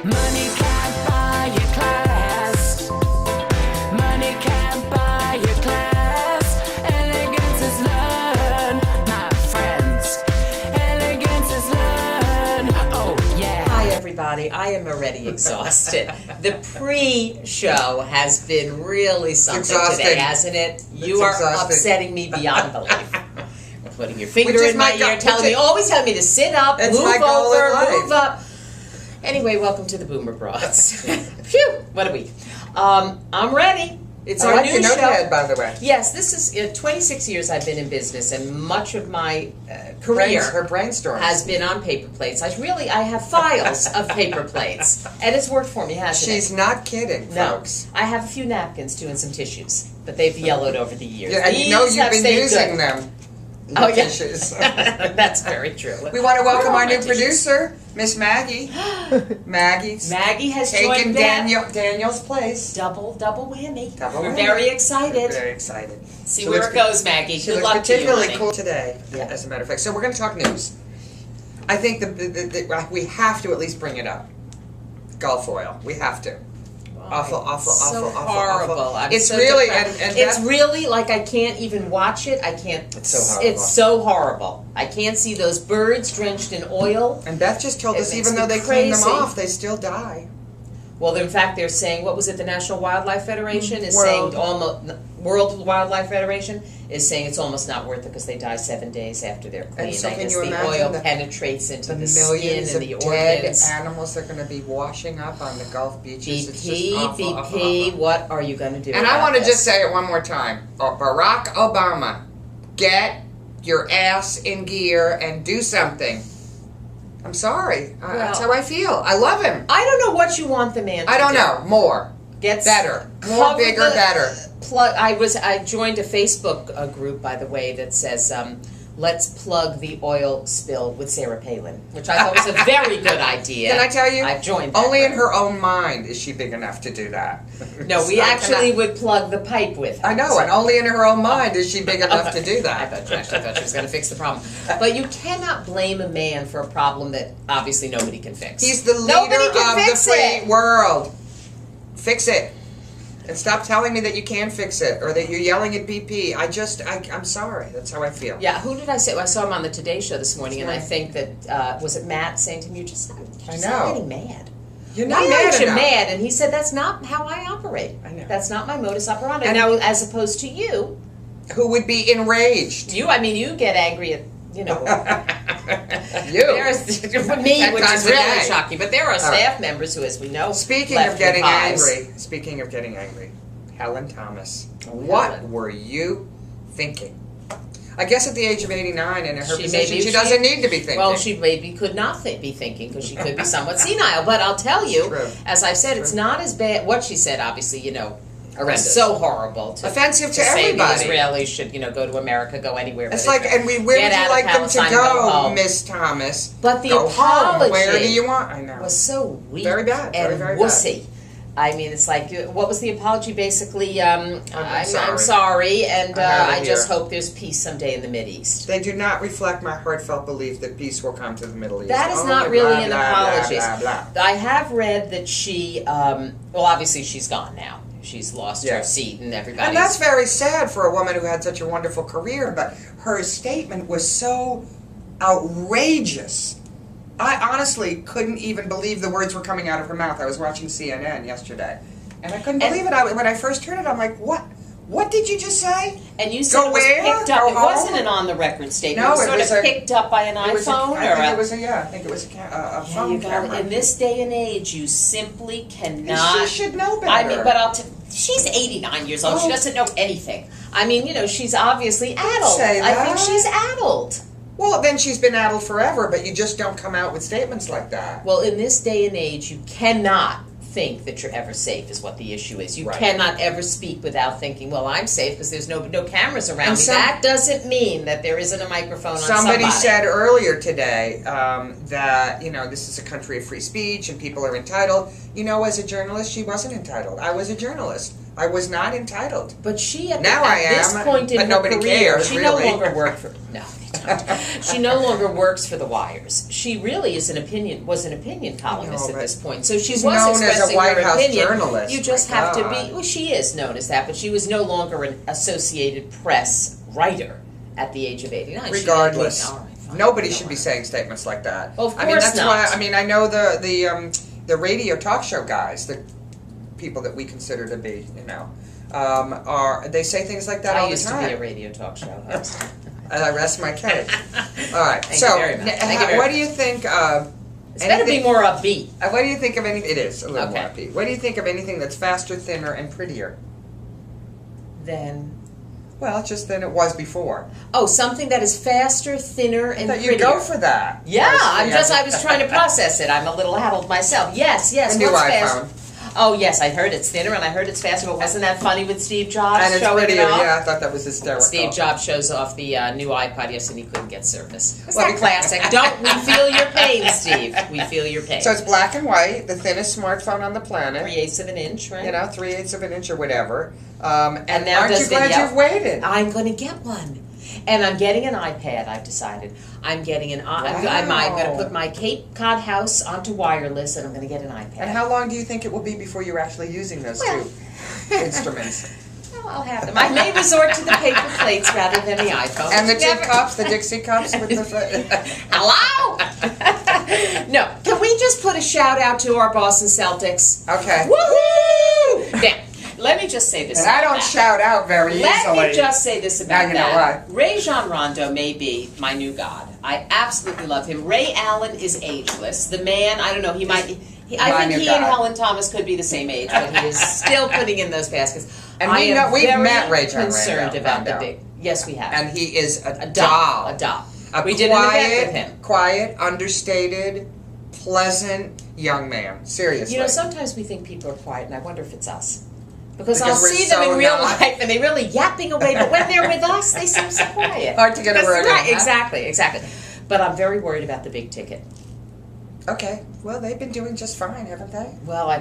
Money can't buy your class. Money can't buy your class. Elegance is learned, my friends. Elegance is learned. Oh, yeah. Hi, everybody. I am already exhausted. The pre-show has been really something today, hasn't it? You are upsetting me beyond belief. Putting your finger in my ear, always telling me to sit up, move over, move up. Anyway, welcome to the Boomer Broads. Phew, what a week. I'm ready. It's our new show. By the way. Yes, this is 26 years I've been in business, and much of my career her brainstorm has been on paper plates. I have files of paper plates, and it's worked for me, hasn't it? She's not kidding, folks. No, I have a few napkins too and some tissues, but they've yellowed over the years. Yeah, and you know you've been using them. Oh, yeah. That's very true. We want to welcome our new producer, Miss Maggie. Maggie has taken joined Daniel's place. Double whammy. We're very excited. We're very excited. See where it goes, Maggie. She Good looks luck to you, particularly cool today, as a matter of fact. So we're going to talk news. I think we have to at least bring it up. Gulf oil. We have to. Awful, horrible. It's so really, it's really like I can't even watch it. I can't. It's so horrible. It's so horrible. I can't see those birds drenched in oil. And Beth just told us, even though they clean them off, they still die. Well, in fact, they're saying, what was it? The National Wildlife Federation is saying almost. World Wildlife Federation is saying it's almost not worth it because they die 7 days after they're cleaned. And so can I guess you the oil penetrates into the skin and the organs. Dead animals are going to be washing up on the Gulf beaches. BP, what are you going to do? And I want to just say it one more time. Barack Obama, get your ass in gear and do something. I'm sorry. That's how I feel. I love him. I don't know what you want the man to do. I don't know. More. Better. More, bigger, better. I joined a Facebook group, by the way, that says, let's plug the oil spill with Sarah Palin, which I thought was a very good idea. Can I tell you? I've joined that only group. In her own mind is she big enough to do that. No, we actually would plug the pipe with her. I know, and only in her own mind is she big enough to do that. I thought she was going to fix the problem. But you cannot blame a man for a problem that obviously nobody can fix. He's the leader of the free world. Fix it. And stop telling me that you can fix it or that you're yelling at BP. I'm sorry. That's how I feel. Yeah, who did I say? Well, I saw him on the Today Show this morning, and I think that, was it Matt saying to me, you're just not getting mad. You're not Why aren't you enough? mad? And he said, that's not how I operate. I know. That's not my modus operandi. And now, as opposed to you. Who would be enraged. You get angry at, you. There's me, which is really shocking. But there are staff members who, as we know, Speaking of getting angry, Helen Thomas, what were you thinking? I guess at the age of 89 and in her position, she doesn't need to be thinking. Well, she maybe could not be thinking because she could be somewhat senile. But I'll tell you, as I said, it's not as bad. What she said, obviously, horrendous. So horrible. Offensive to Say everybody. the Israelis should, go to America, go anywhere. It's like, and where would you like them to go, Miss Thomas? But the apology, where do you want? I know, was so weak, very bad, very wussy. Bad. I mean, it's like, what was the apology? Basically, I'm sorry, and I just hope there's peace someday in the Mideast. They do not reflect my heartfelt belief that peace will come to the Middle East. That is not really an apology. I have read that she, obviously she's gone now. She's lost her seat, and everybody. And that's very sad for a woman who had such a wonderful career, but her statement was so outrageous. I honestly couldn't even believe the words were coming out of her mouth. I was watching CNN yesterday, and I couldn't believe it. When I first heard it, I'm like, what? What did you just say? And you said it was picked up. It wasn't an on-the-record statement. No, it was sort of picked up by an iPhone? I think it was a phone camera. In this day and age, you simply cannot. She should know better. I mean, but she's 89 years old. She doesn't know anything. I mean, she's obviously addled. I think she's addled. Well, then she's been addled forever, but you just don't come out with statements like that. Well, in this day and age, you cannot think that you're ever safe is what the issue is. You cannot ever speak without thinking, well, I'm safe because there's no cameras around me. That doesn't mean that there isn't a microphone on somebody. Somebody said earlier today that, this is a country of free speech and people are entitled. As a journalist, she wasn't entitled. I was a journalist. I was not entitled. But she, at this point in her nobody career, cares, she really. no longer worked for... No. She no longer works for the wires. She really was an opinion columnist at this point. So she was known as a White her House opinion. journalist. You just have to be. Well, she is known as that, but she was no longer an Associated Press writer at the age of 89. Regardless, all right, fine, nobody should be saying statements like that. Well, of course I mean, that's not. why. I mean, I know the radio talk show guys, the people that we consider to be, they say things like that all the time. I used to be a radio talk show host. And I rest my case. All right. Thank you very much. Thank you very what much. do you think? It's better be more upbeat. What do you think of anything? It is a little Okay. more upbeat. What do you think of anything that's faster, thinner, and prettier? Then, Well, just than it was before. something that is faster, thinner, and That prettier. you go for that. Yeah, I Honestly, was trying to process it. I'm a little addled myself. Yes, The new what's iPhone. fast? Oh, yes, I heard it's thinner and I heard it's faster, but wasn't that funny with Steve Jobs And it's showing prettier. it off? Yeah, I thought that was hysterical. Steve Jobs shows off the new iPod, yes, and he couldn't get service. It's Well, that classic. We feel your pain, Steve. We feel your pain. So it's black and white, the thinnest smartphone on the planet. 3/8 of an inch, right? 3/8 of an inch or whatever. And now aren't you does glad video. you've waited? I'm going to get one. And I'm getting an iPad, I've decided. I'm getting I'm going to put my Cape Cod house onto wireless, and I'm going to get an iPad. And how long do you think it will be before you're actually using those two instruments? Well, I'll have them. I may resort to the paper plates rather than the iPhone. And the teacups, the Dixie cups with the... Hello? No. Can we just put a shout out to our Boston Celtics? Okay. Woohoo! Now, let me just say this. And I don't shout out very easily. Let me just say this about Now you know that. what. Rajon Rondo may be my new god. I absolutely love him. Ray Allen is ageless. The man, I don't know, he might... I think he and Helen Thomas could be the same age, but he is still putting in those baskets. And we've met Rajon concerned about the Rondo. big... Yes, we have. And he is a doll. doll. A doll. We did an event with him. Quiet, understated, pleasant young man. Seriously. You know, sometimes we think people are quiet, and I wonder if it's us. Because Because I'll we're see them so in real not. life, and they're really yapping away, but when they're with us, they seem so quiet. Hard to get a That's word in, right, huh? exactly. But I'm very worried about the big ticket. Okay. Well, they've been doing just fine, haven't they? Well, I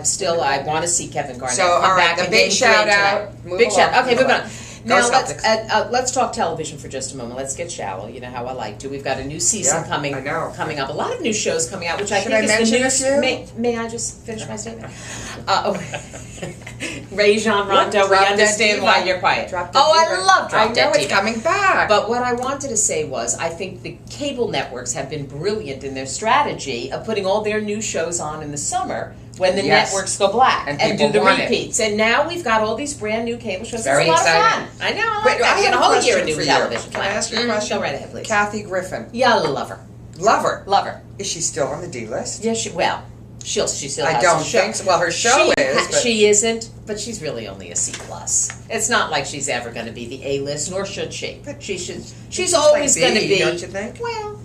want to see Kevin Garnett So, come all right, back the and big game shout tonight. out. Move Big along, shout. Okay, move moving along. on. Go Now Celtics. let's talk television for just a moment. Let's get shallow. You know how I like to. We've got a new season Yeah, I know. coming up. A lot of new shows coming out, which I Should think I is the mention new. a few? May I just finish my statement? Rajon Rondo, we Drop Dead understand Diva. why you're quiet. Drop Dead I Diva. love Drop I Dead know it's Diva. coming back. But what I wanted to say was, I think the cable networks have been brilliant in their strategy of putting all their new shows on in the summer when the Yes. networks go black And and do people the want it. repeats. And now we've got all these brand new cable shows. Very it's a lot exciting. of fun. I know. I like Wait, that. I We have got a a whole year question of new for you. television. Can I ask you a question? Go right ahead, please. Kathy Griffin. Yeah, love her. Love her. Love her. Is she still on the D list? Yeah, she still I has don't a show. think so. Well, her show is. But She isn't, but she's really only a C+. It's not like she's ever going to be the A-list, nor should she. She's always like going to B, be. don't you think? Well,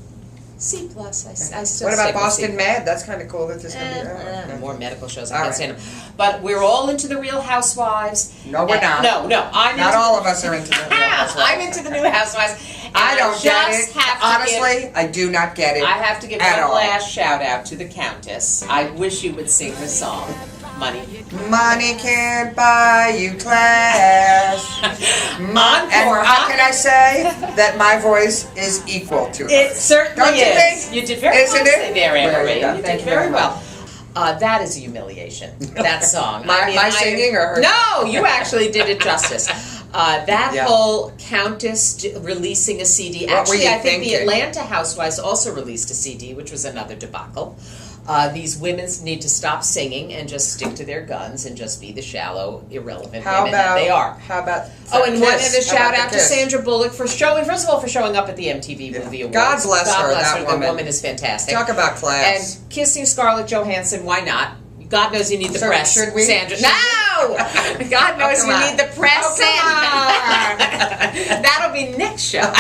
C+. I still What stick about with Boston C+. Med? That's kind of cool that this is going to be. More medical shows. All I can't right. stand them. But we're all into the Real Housewives. No, we're not. No. I'm Not into, all of us are into the I'm into the new Housewives. And I don't get just it. have to Honestly, I do not get it. I have to give at one all. last shout out to the Countess. I wish you would sing her song, Money. Money can't buy you class. And Encore, how huh? can I say that my voice is equal to It hers? certainly Don't you is. think? You did very Isn't well it? there, Anne Very Marie. good. You Thank did you very very well. That is a humiliation. That song. My singing or her? No, you actually did it justice. That Yeah. whole Countess releasing a CD. What were Actually, you I think the thinking? Atlanta Housewives also released a CD, which was another debacle. These women need to stop singing and just stick to their guns and just be the shallow, irrelevant How women that about they are. How about Oh, and Kiss? one other How shout about out the to Kiss? Sandra Bullock for showing up at the MTV Movie Awards. God bless her, that The woman. woman is fantastic. Talk about class. And kissing Scarlett Johansson, why not? God knows you need the So, press, should we? Sandra. Should No! God knows come you on. need the press, Oh, come Sandra. That'll be next show.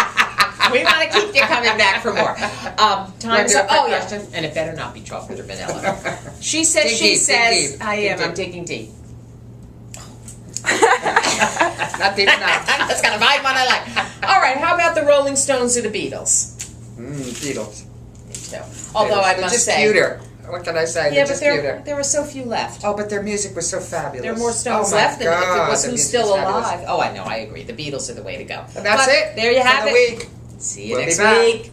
We want to keep you coming back for more. Time's do a up. quick Oh, yeah. question? And it better not be chocolate or vanilla. She says, Dig she deep, dig says, deep, I dig am, I'm deep. digging deep. Not deep enough. That's kind of vibe one I like. All right, how about the Rolling Stones or the Beatles? Beatles. Me too. Although Beatles. I They're must just say, cuter. What can I say? yeah, They're but just cuter. there are so few left. Oh, but their music was so fabulous. There are more Stones oh my left than if God, it was the who's music still was fabulous. alive. Oh, I know, I agree. The Beatles are the way to go. And that's But it. There you for have the it. week. See you We'll be next back. week.